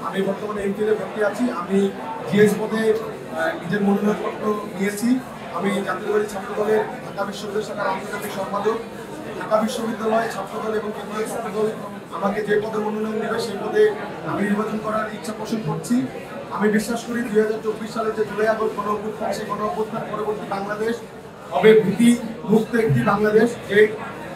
আমি বর্তমানে এমফিলে ভর্তি আছি। আমি জিএস পদে নিজের মনোনয়নপত্র নিয়েছি। আমি জাতীয়তাবাদী ছাত্রদলের ঢাকা বিশ্ববিদ্যালয় শাখার আন্তর্জাতিক সম্পাদক। ঢাকা বিশ্ববিদ্যালয় ছাত্রদল এবং কেন্দ্রীয় ছাত্রদল আমাকে যে পদে মনোনয়ন দেবে সেই পদে আমি নির্বাচন করার ইচ্ছা পোষণ করছি। আমি বিশ্বাস করি 2024 সালের যে জুলাই আগস্ট গণ অভ্যুত্থান, সেই গণ অভ্যুত্থান পরবর্তী বাংলাদেশ হবে ভীতি মুক্ত একটি বাংলাদেশ।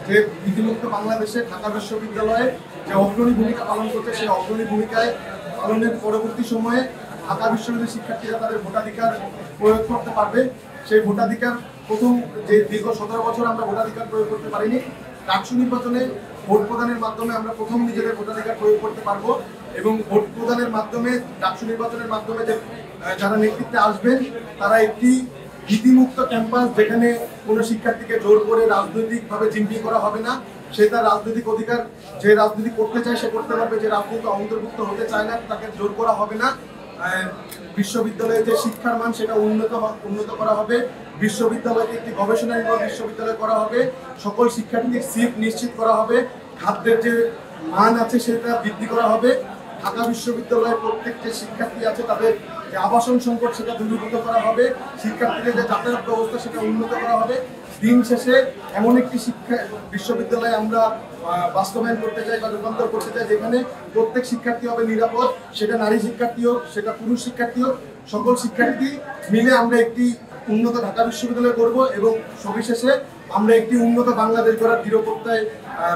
যে ভীতিমুক্ত বাংলাদেশে ঢাকা বিশ্ববিদ্যালয়ে যে অগ্রণী ভূমিকা পালন করছে, সেই অগ্রণী ভূমিকায় পালনের পরবর্তী সময়ে ঢাকা বিশ্ববিদ্যালয়ের শিক্ষার্থীরা তাদের ভোটাধিকার প্রয়োগ করতে পারবে। সেই ভোটাধিকার প্রথম যে দীর্ঘ 17 বছর আমরা ভোটাধিকার প্রয়োগ করতে পারিনি, ডাকসু নির্বাচনে ভোট প্রদানের মাধ্যমে আমরা প্রথম নিজেদের ভোটাধিকার প্রয়োগ করতে পারবো। এবং ভোট প্রদানের মাধ্যমে, ডাকসু নির্বাচনের মাধ্যমে যে যারা নেতৃত্বে আসবেন তারা একটি ভীতিমুক্ত ক্যাম্পাস, যেখানে কোনো শিক্ষার্থীকে জোর করে রাজনৈতিকভাবে জিম্মি করা হবে না। সে তার রাজনৈতিক অধিকার, যে রাজনীতি করতে চায় সে করতে পারবে, যে রাজনীতি অন্তর্ভুক্ত হতে চায় না তাকে জোর করা হবে না। বিশ্ববিদ্যালয়ে যে শিক্ষার মান সেটা উন্নত করা হবে। বিশ্ববিদ্যালয়কে একটি গবেষণা নির্ভর বিশ্ববিদ্যালয় করা হবে। সকল শিক্ষার্থীর সিট নিশ্চিত করা হবে। খাদ্যের যে মান আছে সেটা বৃদ্ধি করা হবে। ঢাকা বিশ্ববিদ্যালয়ের প্রত্যেকটি শিক্ষার্থী আছে তাদের যে আবাসন সংকট সেটা দূরীভূত করা হবে। শিক্ষার্থীদের যে যাতায়াত ব্যবস্থা সেটা উন্নত করা হবে। দিন শেষে এমন একটি শিক্ষা বিশ্ববিদ্যালয়ে আমরা বাস্তবায়ন করতে চাই বা রূপান্তর করতে চাই, যেখানে প্রত্যেক শিক্ষার্থী হবে নিরাপদ। সেটা নারী শিক্ষার্থী হোক, সেটা পুরুষ শিক্ষার্থী হোক, সকল শিক্ষার্থী মিলে আমরা একটি উন্নত ঢাকা বিশ্ববিদ্যালয় করব। এবং সবিশেষে আমরা একটি উন্নত বাংলাদেশ গড়ার দৃঢ় প্রত্যয়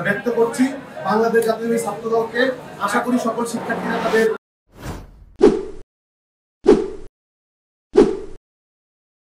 ব্যক্ত করছি। বাংলাদেশ জাতীয় ছাত্রদলকে আশা করি সকল শিক্ষার্থীরা তাদের